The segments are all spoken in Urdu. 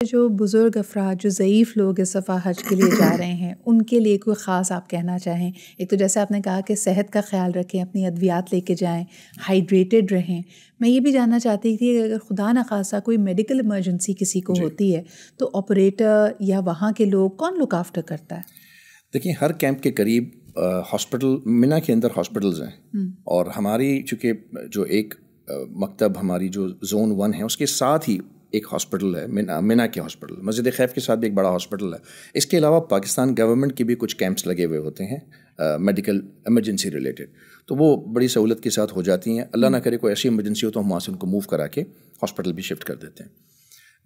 جو بزرگ افراد جو ضعیف لوگ اس دفعہ حج کے لیے جا رہے ہیں ان کے لیے کوئی خاص آپ کہنا چاہیں؟ ایک تو جیسے آپ نے کہا کہ صحت کا خیال رکھیں، اپنی ادویات لے کے جائیں، ہائیڈریٹڈ رہیں. میں یہ بھی جاننا چاہتی تھی کہ اگر خدا نخواستہ کوئی میڈیکل ایمرجنسی کسی کو ہوتی ہے تو آپریٹر یا وہاں کے لوگ کون لک آفٹر کرتا ہے؟ دیکھیں، ہر کیمپ کے قریب ہاسپٹل منا کے اندر ہاسپٹلز ہیں، اور ہماری چونکہ جو ایک مکتب ہماری جو زون 1 ہے اس کے ساتھ ہی ایک ہاسپٹل ہے، منا کے ہاسپٹل، مسجد خیف کے ساتھ بھی ایک بڑا ہاسپٹل ہے. اس کے علاوہ پاکستان گورنمنٹ کے بھی کچھ کیمپس لگے ہوئے ہوتے ہیں میڈیکل ایمرجنسی ریلیٹڈ، تو وہ بڑی سہولت کے ساتھ ہو جاتی ہیں. اللہ نہ کرے کوئی ایسی ایمرجنسی ہو تو ہم وہاں سے ان کو موو کرا کے ہاسپٹل بھی شفٹ کر دیتے ہیں.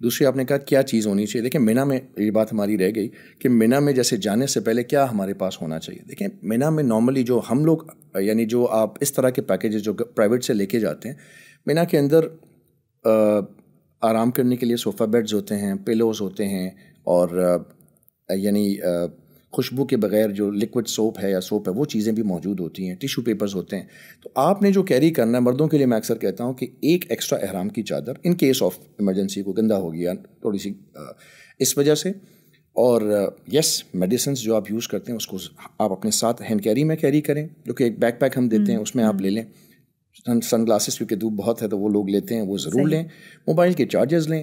دوسری آپ نے کہا کیا چیز ہونی چاہیے. دیکھیں، منا میں یہ بات ہماری رہ گئی کہ منا میں جیسے جانے سے پہلے کیا ہمارے پاس ہونا چاہیے. دیکھیں، منا میں نارملی جو ہم لوگ یعنی جو آپ اس طرح کے پیکیجز جو پرائیویٹ سے لے کے جاتے ہیں، منا کے اندر آرام کرنے کے لیے صوفہ بیڈز ہوتے ہیں، پیلوز ہوتے ہیں، اور یعنی خوشبو کے بغیر جو لیکوڈ سوپ ہے یا سوپ ہے وہ چیزیں بھی موجود ہوتی ہیں، ٹیشو پیپرز ہوتے ہیں. تو آپ نے جو کیری کرنا ہے، مردوں کے لیے میں اکثر کہتا ہوں کہ ایک ایکسٹرا احرام کی چادر ان کیس آف ایمرجنسی کو گندا ہو گیا تھوڑی سی اس وجہ سے. اور یس، میڈیسنز جو آپ یوز کرتے ہیں اس کو آپ اپنے ساتھ ہینڈ کیری میں کیری کریں، جو کہ ایک بیک پیک ہم دیتے ہیں اس میں آپ لے لیں. سن گلاسز کیونکہ دھوپ بہت ہے تو وہ لوگ لیتے ہیں، وہ ضرور لیں. موبائل کے چارجرز لیں.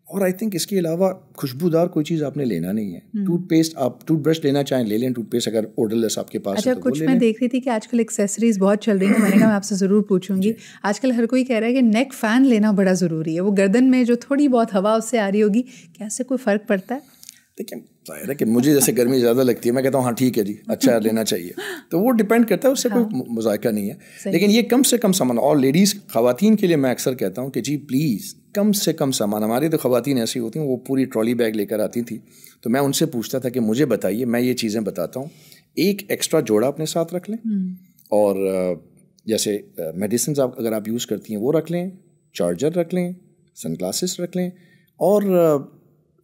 اور آئی تھنک اس کے علاوہ خوشبودار کوئی چیز آپ نے لینا نہیں ہے. ٹوتھ پیسٹ، آپ ٹوتھ برش لینا چاہیں لے لیں، ٹوتھ پیسٹ اگر اوڈر لیس آپ کے پاس ہے تو کچھ میں دیکھ رہی تھی کہ آج کل ایکسیسریز بہت چل رہی ہیں، میں نے کہا میں آپ سے ضرور پوچھوں گی. آج کل ہر کوئی کہہ رہا ہے کہ نیک فین لینا بڑا ضروری ہے، وہ گردن میں جو تھوڑی بہت ہوا اس سے آ رہی ہوگی، کیا اس سے کوئی فرق پڑتا ہے؟ دیکھیں، ظاہر ہے کہ مجھے جیسے گرمی زیادہ لگتی ہے، میں کہتا ہوں ہاں ٹھیک ہے جی، اچھا لینا چاہیے. تو وہ ڈپینڈ کرتا ہے، اس سے کوئی مذائقہ نہیں ہے. لیکن یہ کم سے کم سامان، اور لیڈیز خواتین کے لیے میں اکثر کہتا ہوں کہ جی پلیز کم سے کم سامان. ہماری تو خواتین ایسی ہوتی ہیں وہ پوری ٹرالی بیگ لے کر آتی تھیں، تو میں ان سے پوچھتا تھا کہ مجھے بتائیے، میں یہ چیزیں بتاتا ہوں. ایک ایکسٹرا جوڑا اپنے ساتھ رکھ لیں، اور جیسے میڈیسنز اگر آپ یوز کرتی ہیں وہ رکھ لیں، چارجر رکھ لیں، سن گلاسز رکھ لیں. اور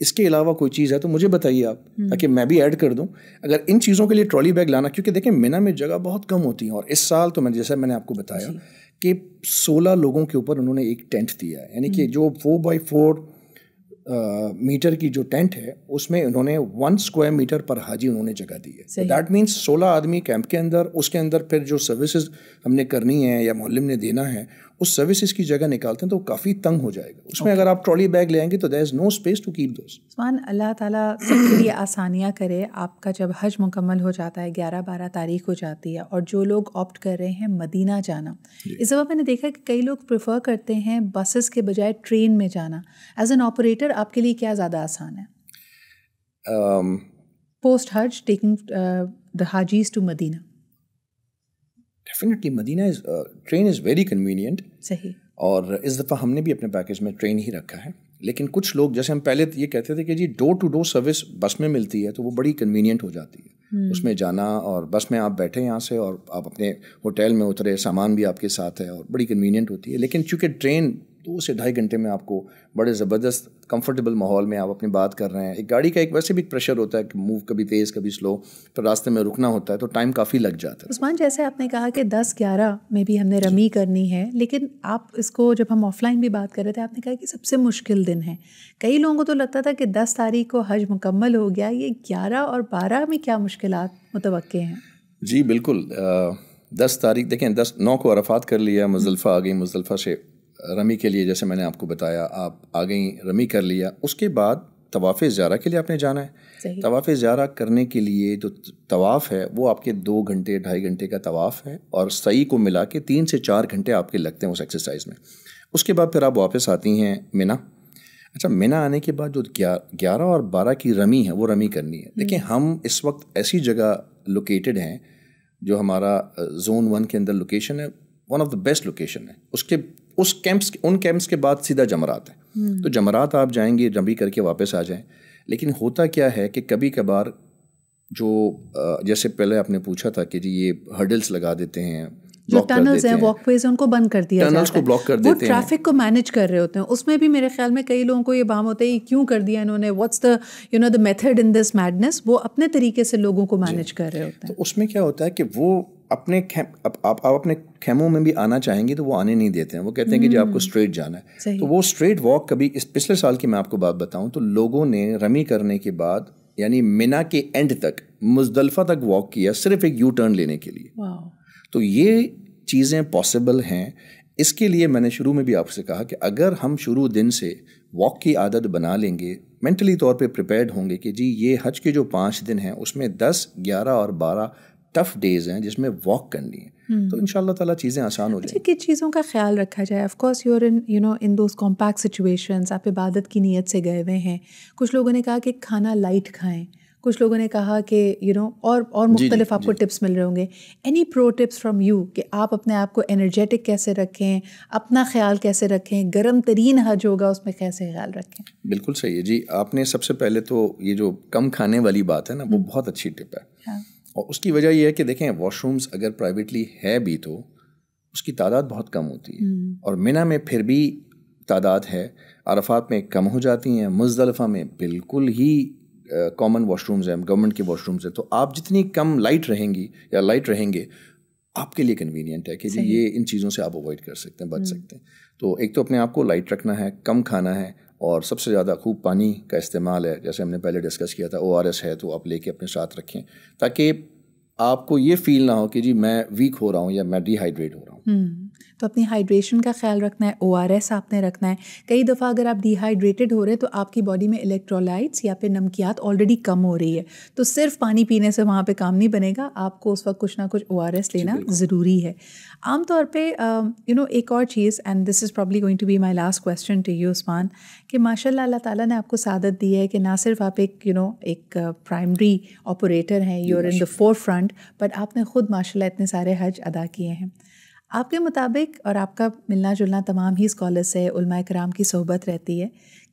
اس کے علاوہ کوئی چیز ہے تو مجھے بتائیے آپ، تاکہ میں بھی ایڈ کر دوں. اگر ان چیزوں کے لیے ٹرالی بیگ لانا، کیونکہ دیکھیں منا میں جگہ بہت کم ہوتی ہیں، اور اس سال تو جیسے میں نے آپ کو بتایا کہ 16 لوگوں کے اوپر انہوں نے ایک ٹینٹ دیا ہے، یعنی کہ جو 4x4 میٹر کی جو ٹینٹ ہے اس میں انہوں نے 1 اسکوائر میٹر پر حاجی انہوں نے جگہ دی ہے. دیٹ مینس 16 آدمی کیمپ کے اندر، اس کے اندر پھر جو سروسز ہم نے کرنی ہے یا معلم نے دینا ہے اس سروسز کی جگہ نکالتے ہیں تو کافی تنگ ہو جائے گا. اس میں اگر آپ ٹرالی بیگ لے آئیں گے تو there is no space to keep those. Usman, Allah تعالیٰ سب کے لیے آسانیاں کرے. آپ کا جب حج مکمل ہو جاتا ہے، 11-12 تاریخ ہو جاتی ہے، اور جو لوگ آپٹ کر رہے ہیں مدینہ جانا، اس دفعہ میں نے دیکھا کہ کئی لوگ پریفر کرتے ہیں بسز کے بجائے ٹرین میں جانا. ایز این آپریٹر آپ کے لیے کیا زیادہ آسان ہے post hajj taking the hajjis to Medina? Definitely Medina train is very convenient. صحیح. اور اس دفعہ ہم نے بھی اپنے پیکیج میں ٹرین ہی رکھا ہے. لیکن کچھ لوگ، جیسے ہم پہلے یہ کہتے تھے کہ جی ڈور ٹو ڈور سروس بس میں ملتی ہے تو وہ بڑی کنوینئنٹ ہو جاتی ہے اس میں جانا، اور بس میں آپ بیٹھے یہاں سے اور آپ اپنے ہوٹل میں اترے، سامان بھی آپ کے ساتھ ہے اور بڑی کنوینئنٹ ہوتی ہے. لیکن چونکہ ٹرین 2 سے 2.5 گھنٹے میں آپ کو بڑے زبردست کمفرٹیبل ماحول میں آپ اپنی بات کر رہے ہیں. ایک گاڑی کا ایک ویسے بھی پریشر ہوتا ہے کہ موو کبھی تیز کبھی سلو، پھر راستے میں رکنا ہوتا ہے تو ٹائم کافی لگ جاتا ہے. عثمان، جیسے آپ نے کہا کہ 10-11 میں بھی ہم نے رمی کرنی ہے، لیکن آپ اس کو جب ہم آف لائن بھی بات کر رہے تھے آپ نے کہا کہ سب سے مشکل دن ہے. کئی لوگوں کو تو لگتا تھا کہ 10 تاریخ کو حج مکمل ہو گیا، یہ 11 اور 12 میں کیا مشکلات متوقع ہیں؟ جی بالکل. 10 تاریخ دیکھیں، 9 کو عرفات کر لیا، مزدلفہ آ گئی، مزدلفہ سے رمی کے لیے جیسے میں نے آپ کو بتایا آپ آ گئیں، رمی کر لیا. اس کے بعد طواف زیارہ کے لیے آپ نے جانا ہے. طواف زیارہ کرنے کے لیے جو طواف ہے وہ آپ کے 2 گھنٹے 2.5 گھنٹے کا طواف ہے، اور سعی کو ملا کے 3 سے 4 گھنٹے آپ کے لگتے ہیں اس ایکسرسائز میں. اس کے بعد پھر آپ واپس آتی ہیں منا. اچھا، منا آنے کے بعد جو 11 اور 12 کی رمی ہے وہ رمی کرنی ہے. دیکھیں، ہم اس وقت ایسی جگہ لوکیٹڈ ہیں جو ہمارا زون 1 کے اندر لوکیشن ہے، one of the best location ہے. ان کیمپس کے بعد سیدھا جمرات ہے، تو جمرات آپ جائیں گے، رمی کر کے واپس آ جائیں. لیکن ہوتا کیا ہے کہ کبھی کبھار جو جیسے پہلے آپ نے پوچھا تھا کہ جی یہ ہرڈلس لگا دیتے ہیں، جو ٹنلز ہیں، واک ویز ہیں، ان کو بند کر دیا جاتا ہے، ٹنلز کو بلاک کر دیتے ہیں، وہ ٹریفک کو مینیج کر رہے ہوتے ہیں. اس میں بھی میرے خیال میں کئی لوگوں کو یہ بہم ہوتا ہے کیوں کر دیا انہوں نے، what's the the method in this madness. وہ اپنے طریقے سے لوگوں کو مینیج کر رہے ہوتے ہیں. تو اس میں کیا ہوتا ہے کہ وہ اپنے آپ اپنے خیموں میں بھی آنا چاہیں گے تو وہ آنے نہیں دیتے ہیں. وہ کہتے ہیں کہ جی آپ کو اسٹریٹ جانا ہے. تو وہ اسٹریٹ واک کبھی اس پچھلے سال کی میں آپ کو بات بتاؤں تو لوگوں نے رمی کرنے کے بعد یعنی منا کے اینڈ تک مزدلفہ تک واک کیا صرف ایک یو ٹرن لینے کے لیے. تو یہ چیزیں پاسبل ہیں. اس کے لیے میں نے شروع میں بھی آپ سے کہا کہ اگر ہم شروع دن سے واک کی عادت بنا لیں گے, مینٹلی طور پہ پریپیئرڈ ہوں گے کہ جی یہ حج کے جو 5 دن ہیں اس میں 10, 11 اور 12 ٹف ڈیز ہیں جس میں واک کرنی ہے, تو ان شاء اللہ تعالیٰ چیزیں آسان ہو جائیں. اچھا, کس چیزوں کا خیال رکھا جائے؟ Of course you are in those compact situations, آپ عبادت کی نیت سے گئے ہوئے ہیں. کچھ لوگوں نے کہا کہ کھانا لائٹ کھائیں, کچھ لوگوں نے کہا کہ اور مختلف آپ کو ٹپس مل رہے ہوں گے. Any pro tips from you کہ آپ اپنے آپ کو انرجیٹک کیسے رکھیں, اپنا خیال کیسے رکھیں, گرم ترین حج ہوگا اس میں کیسے خیال رکھیں؟ بالکل صحیح ہے جی. آپ نے سب سے پہلے تو یہ جو کم کھانے والی بات ہے نا وہ بہت اچھی ٹپ ہے. اور اس کی وجہ یہ ہے کہ دیکھیں واش رومز اگر پرائیویٹلی ہے بھی تو اس کی تعداد بہت کم ہوتی ہے, اور منا میں پھر بھی تعداد ہے, عرفات میں کم ہو جاتی ہیں, مزدلفہ میں بالکل ہی کامن واش رومز ہیں, گورنمنٹ کے واش رومز ہیں. تو آپ جتنی کم لائٹ رہیں گی یا لائٹ رہیں گے آپ کے لیے کنوینئنٹ ہے کہ جی یہ ان چیزوں سے آپ اوائڈ کر سکتے ہیں, بچ سکتے ہیں. تو ایک تو اپنے آپ کو لائٹ رکھنا ہے, کم کھانا ہے, اور سب سے زیادہ خوب پانی کا استعمال ہے. جیسے ہم نے پہلے ڈسکس کیا تھا ORS ہے تو آپ لے کے اپنے ساتھ رکھیں تاکہ آپ کو یہ فیل نہ ہو کہ جی میں ویک ہو رہا ہوں یا میں ڈی ہائیڈریٹ ہو رہا ہوں. تو اپنی ہائیڈریشن کا خیال رکھنا ہے, ORS آپ نے رکھنا ہے. کئی دفعہ اگر آپ ڈی ہائیڈریٹڈ ہو رہے ہیں تو آپ کی باڈی میں الیکٹرولائٹس یا پھر نمکیات آلریڈی کم ہو رہی ہے, تو صرف پانی پینے سے وہاں پہ کام نہیں بنے گا, آپ کو اس وقت کچھ نہ کچھ ORS لینا ضروری ہے. عام طور پہ ایک اور چیز, and this is probably going to be my last question to you Usman, کہ ماشاء اللہ اللہ تعالیٰ نے آپ کو سعادت دی ہے کہ نہ صرف آپ ایک پرائمری آپریٹر ہیں, you are in the forefront, but آپ نے خود ماشاء اللہ اتنے سارے حج ادا کیے ہیں. آپ کے مطابق, اور آپ کا ملنا جلنا تمام ہی اسکالر سے, علماء کرام کی صحبت رہتی ہے,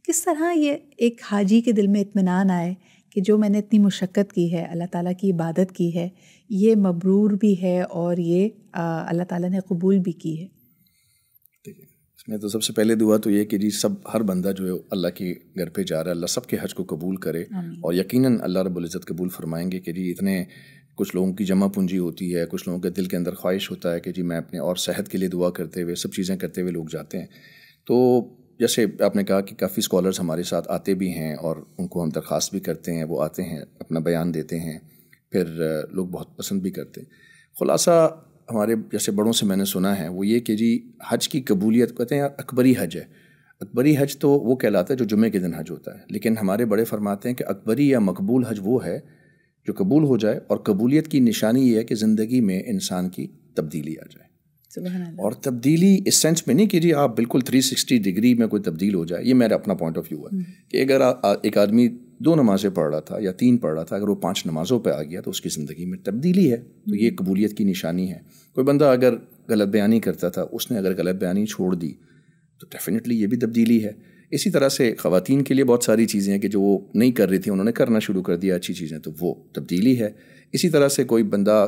کس طرح یہ ایک حاجی کے دل میں اطمینان آئے کہ جو میں نے اتنی مشقت کی ہے, اللہ تعالیٰ کی عبادت کی ہے, یہ مبرور بھی ہے اور یہ اللہ تعالیٰ نے قبول بھی کی ہے؟ اس میں تو سب سے پہلے دعا تو یہ کہ جی ہر بندہ جو ہے اللہ کے گھر پہ جا رہا ہے, اللہ سب کے حج کو قبول کرے, اور یقیناً اللہ رب العزت قبول فرمائیں گے. کہ جی اتنے کچھ لوگوں کی جمع پونجی ہوتی ہے, کچھ لوگوں کے دل کے اندر خواہش ہوتا ہے کہ جی میں اپنے اور صحت کے لیے دعا کرتے ہوئے سب چیزیں کرتے ہوئے لوگ جاتے ہیں. تو جیسے آپ نے کہا کہ کافی اسکالرز ہمارے ساتھ آتے بھی ہیں اور ان کو ہم درخواست بھی کرتے ہیں, وہ آتے ہیں اپنا بیان دیتے ہیں, پھر لوگ بہت پسند بھی کرتے ہیں. خلاصہ ہمارے جیسے بڑوں سے میں نے سنا ہے وہ یہ کہ جی حج کی قبولیت کہتے ہیں اکبری حج ہے. اکبری حج تو وہ کہلاتا ہے جو جمعے کے دن حج ہوتا ہے, لیکن ہمارے بڑے فرماتے ہیں کہ اکبری یا مقبول حج وہ ہے جو قبول ہو جائے, اور قبولیت کی نشانی یہ ہے کہ زندگی میں انسان کی تبدیلی آ جائے. اور تبدیلی اس سینس میں نہیں کہ جی آپ بالکل 360 ڈگری میں کوئی تبدیل ہو جائے. یہ میرا اپنا پوائنٹ آف ویو ہے کہ اگر ایک آدمی 2 نمازیں پڑھ رہا تھا یا 3 پڑھ رہا تھا, اگر وہ 5 نمازوں پہ آ گیا تو اس کی زندگی میں تبدیلی ہے. تو یہ قبولیت کی نشانی ہے. کوئی بندہ اگر غلط بیانی کرتا تھا, اس نے اگر غلط بیانی چھوڑ دی تو ڈیفینیٹلی یہ بھی تبدیلی ہے. اسی طرح سے خواتین کے لیے بہت ساری چیزیں ہیں کہ جو وہ نہیں کر رہی تھیں انہوں نے کرنا شروع کر دیا اچھی چیزیں, تو وہ تبدیلی ہے. اسی طرح سے کوئی بندہ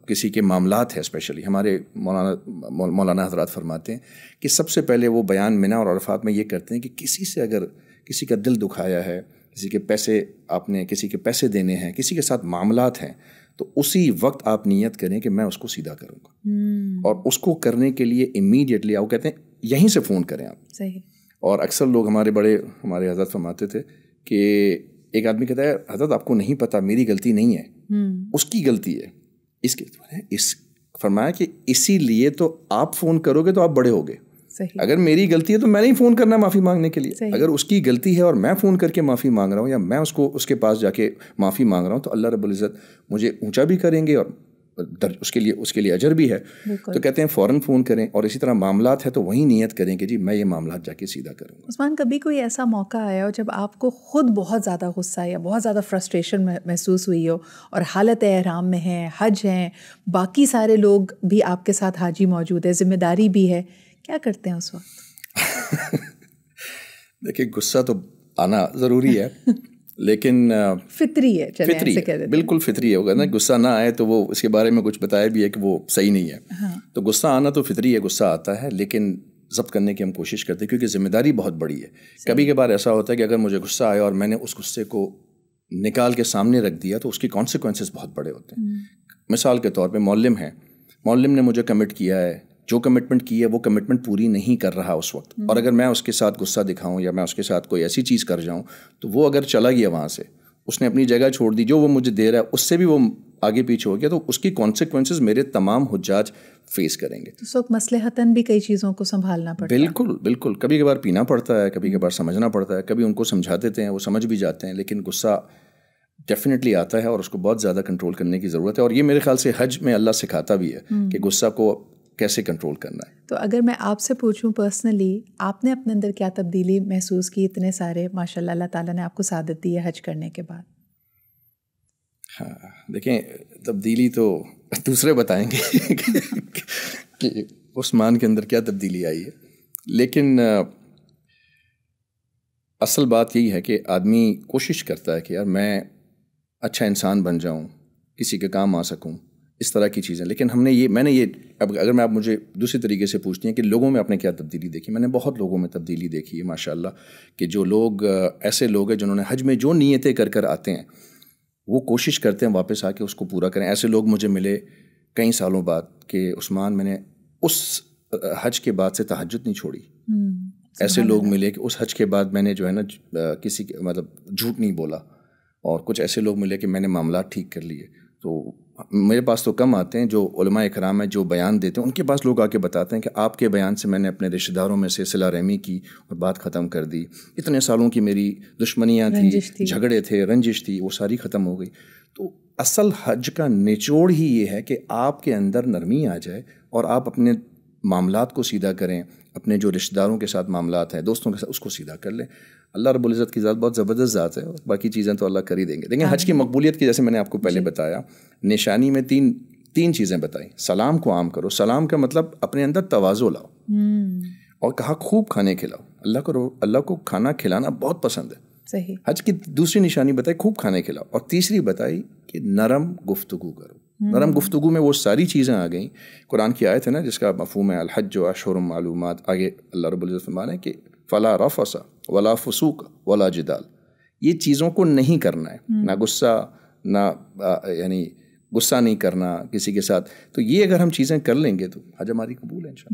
کسی کے معاملات ہے, اسپیشلی ہمارے مولانا حضرات فرماتے ہیں کہ سب سے پہلے وہ بیان منا اور عرفات میں یہ کرتے ہیں کہ کسی سے اگر کسی کا دل دکھایا ہے, کسی کے پیسے آپ نے کسی کے پیسے دینے ہیں, کسی کے ساتھ معاملات ہیں, تو اسی وقت آپ نیت کریں کہ میں اس کو سیدھا کروں گا. اور اس کو کرنے کے لیے امیڈیٹلی آپ کہتے ہیں یہیں سے فون کریں آپ. صحیح. اور اکثر لوگ ہمارے حضرت فرماتے تھے کہ ایک آدمی کہتا ہے حضرت آپ کو نہیں پتا میری غلطی نہیں ہے, اس کی غلطی ہے. اس فرمایا کہ اسی لیے تو آپ فون کرو گے تو آپ بڑے ہوگے. اگر میری غلطی ہے تو میں نہیں فون کرنا معافی مانگنے کے لیے. اگر اس کی غلطی ہے اور میں فون کر کے معافی مانگ رہا ہوں یا میں اس کے پاس جا کے معافی مانگ رہا ہوں تو اللہ رب العزت مجھے اونچا بھی کریں گے اور اس کے لیے اجر بھی ہے. تو کہتے ہیں فوراً فون کریں, اور اسی طرح معاملات ہے تو وہی نیت کریں کہ جی میں یہ معاملات جا کے سیدھا کروں گا. عثمان, کبھی کوئی ایسا موقع آیا ہو جب آپ کو خود بہت زیادہ غصہ یا بہت زیادہ فرسٹریشن محسوس ہوئی ہو, اور حالت احرام میں ہیں, حج ہیں, باقی سارے لوگ بھی آپ کے ساتھ حاجی موجود ہے, ذمہ داری بھی ہے, کیا کرتے ہیں اس وقت؟ دیکھیے غصہ تو آنا ضروری ہے لیکن فطری ہے, بالکل فطری ہے. ہوگا نا غصہ نہ آئے تو وہ اس کے بارے میں کچھ بتایا بھی ہے کہ وہ صحیح نہیں ہے. تو غصہ آنا تو فطری ہے, غصہ آتا ہے, لیکن ضبط کرنے کی ہم کوشش کرتے ہیں کیونکہ ذمہ داری بہت بڑی ہے. کبھی کبھار ایسا ہوتا ہے کہ اگر مجھے غصہ آیا اور میں نے اس غصے کو نکال کے سامنے رکھ دیا تو اس کی کانسیکوینسز بہت بڑے ہوتے ہیں. مثال کے طور پہ معلم ہیں, معلم نے مجھے کمٹ کیا ہے, جو کمٹمنٹ کی ہے وہ کمٹمنٹ پوری نہیں کر رہا اس وقت, اور اگر میں اس کے ساتھ غصہ دکھاؤں یا میں اس کے ساتھ کوئی ایسی چیز کر جاؤں تو وہ اگر چلا گیا وہاں سے, اس نے اپنی جگہ چھوڑ دی, جو وہ مجھے دے رہا ہے اس سے بھی وہ آگے پیچھے ہو گیا, تو اس کی کانسیکوینسز میرے تمام حجاج فیس کریں گے. تو اس وقت مصلحتاً بھی کئی چیزوں کو سنبھالنا پڑتا ہے. بالکل بالکل, کبھی کبھار پینا پڑتا ہے, کبھی کبھار سمجھنا پڑتا ہے, کبھی ان کو سمجھا دیتے ہیں وہ سمجھ بھی جاتے ہیں, لیکن غصہ ڈیفینیٹلی آتا ہے اور اس کو بہت زیادہ کنٹرول کرنے کی ضرورت ہے. اور یہ میرے خیال سے حج میں اللہ سکھاتا بھی ہے کہ غصہ کو کیسے کنٹرول کرنا ہے. تو اگر میں آپ سے پوچھوں پرسنلی, آپ نے اپنے اندر کیا تبدیلی محسوس کی؟ اتنے سارے ماشاء اللہ اللہ تعالیٰ نے آپ کو سعادت دی ہے حج کرنے کے بعد. ہاں دیکھیں, تبدیلی تو دوسرے بتائیں گے کہ عثمان کے اندر کیا تبدیلی آئی ہے, لیکن اصل بات یہی ہے کہ آدمی کوشش کرتا ہے کہ یار میں اچھا انسان بن جاؤں, کسی کے کام آ سکوں, اس طرح کی چیزیں. لیکن میں نے یہ اب اگر میں آپ مجھے دوسری طریقے سے پوچھتی ہیں کہ لوگوں میں آپ نے کیا تبدیلی دیکھی, میں نے بہت لوگوں میں تبدیلی دیکھی ہے ماشاء اللہ, کہ جو لوگ ایسے لوگ ہیں جنہوں نے حج میں جو نیتیں کر کر آتے ہیں وہ کوشش کرتے ہیں واپس آ کے اس کو پورا کریں. ایسے لوگ مجھے ملے کئی سالوں بعد کہ عثمان میں نے اس حج کے بعد سے تہجد نہیں چھوڑی. ایسے لوگ ملے کہ اس حج کے بعد میں نے جو ہے نا کسی مطلب جھوٹ نہیں بولا, اور کچھ ایسے لوگ ملے کہ میں نے معاملات ٹھیک کر لیے. تو میرے پاس تو کم آتے ہیں جو علماء اکرام ہیں جو بیان دیتے ہیں, ان کے پاس لوگ آ کے بتاتے ہیں کہ آپ کے بیان سے میں نے اپنے رشتہ داروں میں سے صلہ رحمی کی اور بات ختم کر دی. اتنے سالوں کی میری دشمنیاں تھیں, جھگڑے تھے, رنجش تھی, وہ ساری ختم ہو گئی. تو اصل حج کا نچوڑ ہی یہ ہے کہ آپ کے اندر نرمی آ جائے اور آپ اپنے معاملات کو سیدھا کریں, اپنے جو رشتہ داروں کے ساتھ معاملات ہیں, دوستوں کے ساتھ, اس کو سیدھا کر لیں. اللہ رب العزت کی ذات بہت زبردست ذات ہے, اور باقی چیزیں تو اللہ کر ہی دیں گے. لیکن حج کی مقبولیت کی جیسے میں نے آپ کو پہلے بتایا, نشانی میں تین چیزیں بتائیں. سلام کو عام کرو, سلام کا مطلب اپنے اندر تواضع لاؤ, اور کہا خوب کھانے کھلاؤ. اللہ کو کھانا کھلانا بہت پسند ہے. صحیح. حج کی دوسری نشانی بتائی خوب کھانے کھلاؤ, اور تیسری بتائی کہ نرم گفتگو کرو. نرم گفتگو میں وہ ساری چیزیں آ گئیں. قرآن کی آیت ہے نا جس کا مفہوم ہے الحج و اشہر معلومات, آگے اللہ رب العزت فرمانا ہے کہ فلا رفث ولا فسوق ولا جدال. یہ چیزوں کو نہیں کرنا ہے, نہ غصہ, نہ یعنی غصہ نہیں کرنا کسی کے ساتھ. تو یہ اگر ہم چیزیں کر لیں گے تو حج ہماری قبول ہے انشاءاللہ.